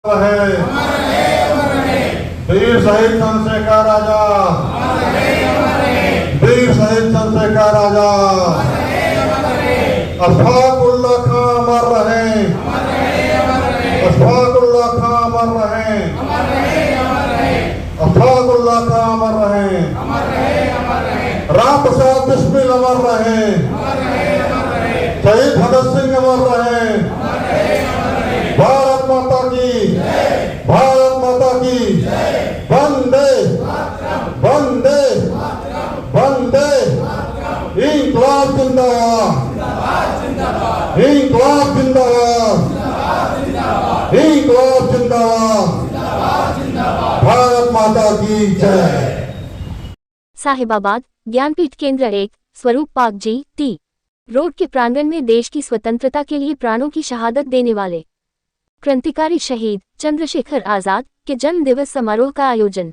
वीर शहीद चंद्रशेखर राजा, वीर शहीद चंद्रशेखर राजा, अशफाकुल्लाह खां अमर रहे, अशफाकुल्लाह खां अमर रहे, अशफाकुल्लाह खां अमर रहे, राम प्रसाद बिस्मिल अमर रहे, शहीद भगत सिंह अमर रहे, भारत माता की, भारत माता की, वंदे वंदे वंदे, इंकलाब जिंदाबाद, इंकलाब जिंदाबाद, इंकलाब जिंदाबाद, भारत माता की जय। साहिबाबाद ज्ञानपीठ केंद्र 1 स्वरूप पाक जी टी रोड के प्रांगण में देश की स्वतंत्रता के लिए प्राणों की शहादत देने वाले क्रांतिकारी शहीद चंद्रशेखर आजाद के जन्म दिवस समारोह का आयोजन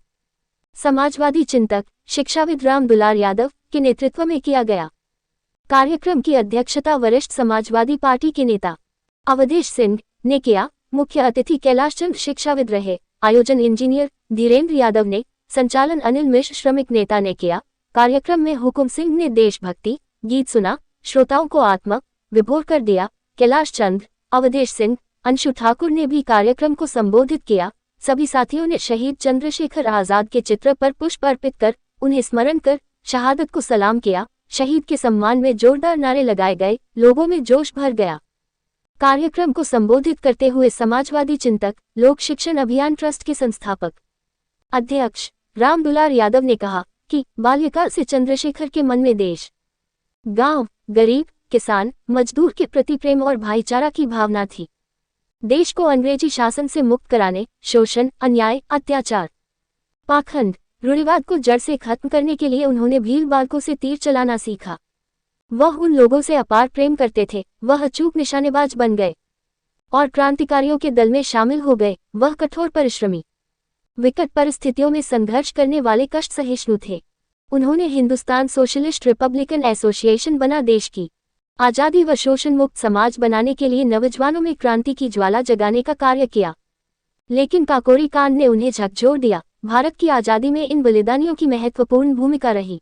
समाजवादी चिंतक शिक्षाविद राम दुलार यादव के नेतृत्व में किया गया। कार्यक्रम की अध्यक्षता वरिष्ठ समाजवादी पार्टी के नेता अवधेश सिंह ने किया। मुख्य अतिथि कैलाश चंद्र शिक्षाविद रहे। आयोजन इंजीनियर धीरेन्द्र यादव ने, संचालन अनिल मिश्र श्रमिक नेता ने किया। कार्यक्रम में हुकुम सिंह ने देशभक्ति गीत सुना, श्रोताओं को आत्मा विभोर कर दिया। कैलाश चंद्र, अवधेश सिंह, अंशु ठाकुर ने भी कार्यक्रम को संबोधित किया। सभी साथियों ने शहीद चंद्रशेखर आजाद के चित्र पर पुष्प अर्पित कर उन्हें स्मरण कर शहादत को सलाम किया। शहीद के सम्मान में जोरदार नारे लगाए गए, लोगों में जोश भर गया। कार्यक्रम को संबोधित करते हुए समाजवादी चिंतक लोक शिक्षण अभियान ट्रस्ट के संस्थापक अध्यक्ष राम दुलार यादव ने कहा कि बाल्यकाल से चंद्रशेखर के मन में देश, गांव, गरीब, किसान, मजदूर के प्रति प्रेम और भाईचारा की भावना थी। देश को अंग्रेजी शासन से मुक्त कराने, शोषण, अन्याय, अत्याचार, पाखंड, रूढ़िवाद को जड़ से खत्म करने के लिए उन्होंने भील बालकों से तीर चलाना सीखा। वह उन लोगों से अपार प्रेम करते थे। वह अचूक निशानेबाज बन गए और क्रांतिकारियों के दल में शामिल हो गए। वह कठोर परिश्रमी, विकट परिस्थितियों में संघर्ष करने वाले कष्ट सहिष्णु थे। उन्होंने हिंदुस्तान सोशलिस्ट रिपब्लिकन एसोसिएशन बना देश की आज़ादी व शोषण मुक्त समाज बनाने के लिए नौजवानों में क्रांति की ज्वाला जगाने का कार्य किया। लेकिन काकोरी कांड ने उन्हें झकझोर दिया। भारत की आज़ादी में इन बलिदानियों की महत्वपूर्ण भूमिका रही।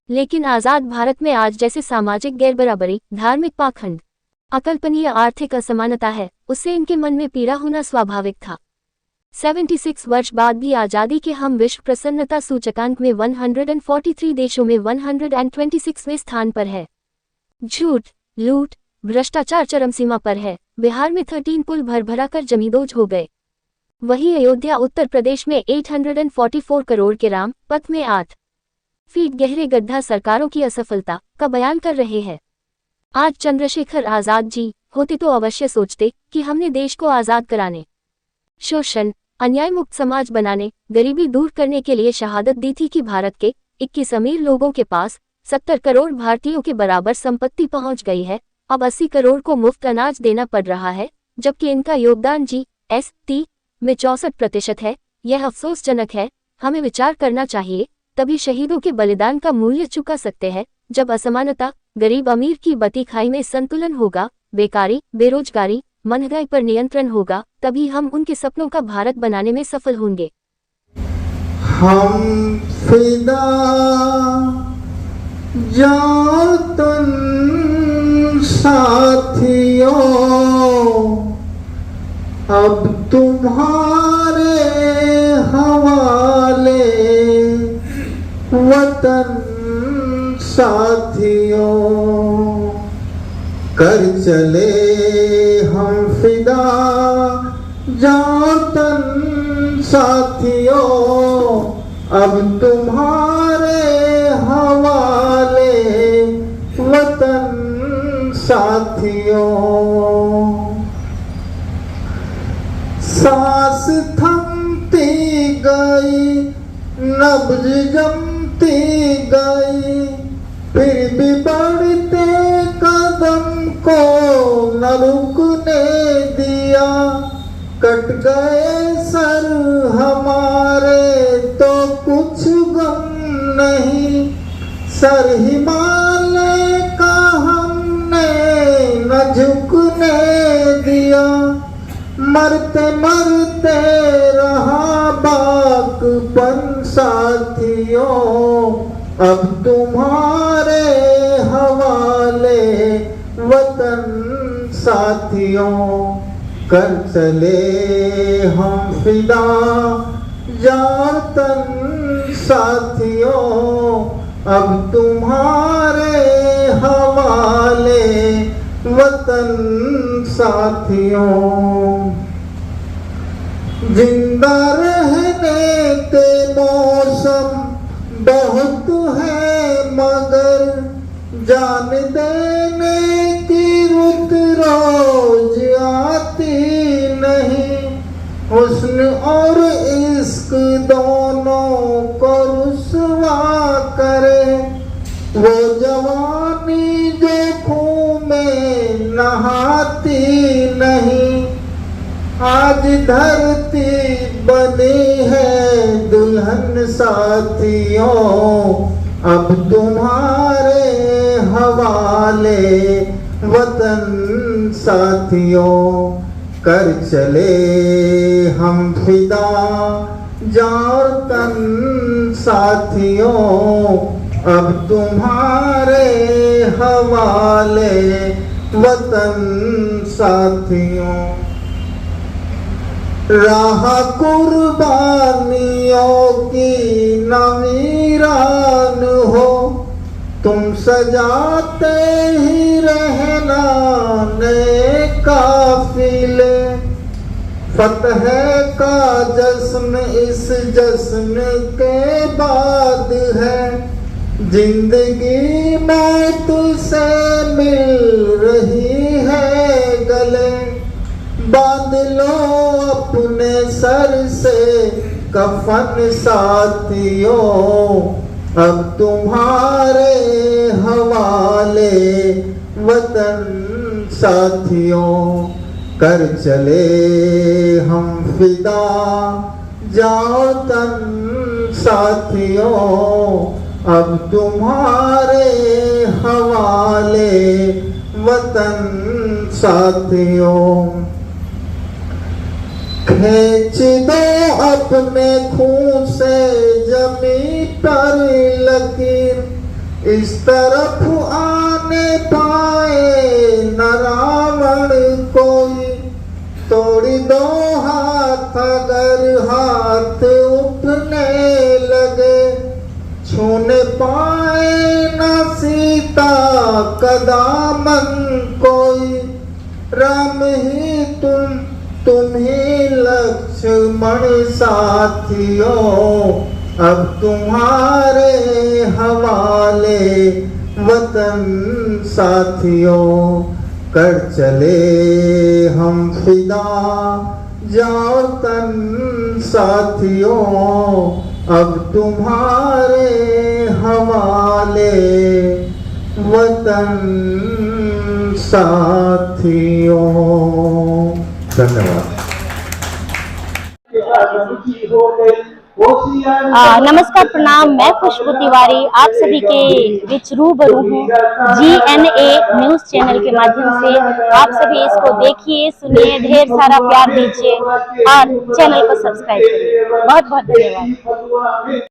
लेकिन आज़ाद भारत में आज जैसे सामाजिक गैरबराबरी, धार्मिक पाखंड, अकल्पनीय आर्थिक असमानता है, उससे इनके मन में पीड़ा होना स्वाभाविक था। 76 वर्ष बाद भी आज़ादी के हम विश्व प्रसन्नता सूचकांक में 143 देशों में 126वें स्थान पर है। झूठ, लूट, भ्रष्टाचार चरम सीमा पर है। बिहार में 13 पुल भर कर जमींदोज हो गए। वहीं अयोध्या उत्तर प्रदेश में 844 करोड़ के राम पथ में 8 फीट गहरे गड्ढा सरकारों की असफलता का बयान कर रहे हैं। आज चंद्रशेखर आजाद जी होते तो अवश्य सोचते कि हमने देश को आजाद कराने, शोषण, अन्याय मुक्त समाज बनाने, गरीबी दूर करने के लिए शहादत दी थी कि भारत के 21 अमीर लोगों के पास 70 करोड़ भारतीयों के बराबर संपत्ति पहुंच गई है। अब 80 करोड़ को मुफ्त अनाज देना पड़ रहा है, जबकि इनका योगदान GST में 64% है। यह अफसोसजनक है। हमें विचार करना चाहिए, तभी शहीदों के बलिदान का मूल्य चुका सकते हैं। जब असमानता, गरीब अमीर की बटी खाई में संतुलन होगा, बेकारी, बेरोजगारी, महंगाई पर नियंत्रण होगा, तभी हम उनके सपनों का भारत बनाने में सफल होंगे। हम फिदा जातन साथियों, अब तुम्हारे हवाले वतन साथियों, कर चले हम फिदा जातन साथियों, अब तुम्हारे हवाले वतन साथियों। सांस थमती गई, नब्ज जमती गई, फिर भी बढ़ते कदम को न रुकने दिया। कट गए सर हमारे तो कुछ गम नहीं, सर हिमालय का हमने न झुकने दिया। मरते मरते रहा बाकपन साथियों, अब तुम्हारे हवाले वतन साथियों। कर चले हम फिदा जान तन साथियों, अब तुम्हारे हवाले वतन साथियों। जिंदा रहने के मौसम बहुत है मगर जान देने की रुत रोज आती नहीं। हुस्न और इश्क दोनों को रुसवा करे वो जवानी जो खून में नहाती नहीं। आज धरती बनी है दुल्हन साथियों, अब तुम्हारे हवाले वतन साथियों। कर चले हम फिदा जान तन साथियों, अब तुम्हारे हवाले वतन साथियों। राह कुर्बानियों की नवीरान हो, तुम सजाते ही रहना नए काफिले। फतह का जश्न इस जश्न के बाद है, जिंदगी मौत से मिल रही है गले। बांध लो अपने सर से कफन साथियों, अब तुम्हारे हवाले वतन साथियों। कर चले हम फिदा जान तन साथियों, अब तुम्हारे हवाले वतन साथियों। खींच दो अपने खून से जमी पर लकीर, इस तरफ आने पाए न रावण कोई। तोड़ दो हाथ अगर हाथ उठने लगे, छूने पाए न सीता का दामन कोई। राम ही तुम ही लक्ष्मण साथियों, अब तुम्हारे हवाले वतन साथियों। कर चले हम फिदा जान तन साथियों, अब तुम्हारे हवाले वतन साथियों। धन्यवाद। नमस्कार, प्रणाम। मैं खुशबू तिवारी आप सभी के बीच रूबरू हूँ GNA न्यूज चैनल के माध्यम से। आप सभी इसको देखिए, सुनिए, ढेर सारा प्यार दीजिए और चैनल को सब्सक्राइब करिए। बहुत बहुत धन्यवाद।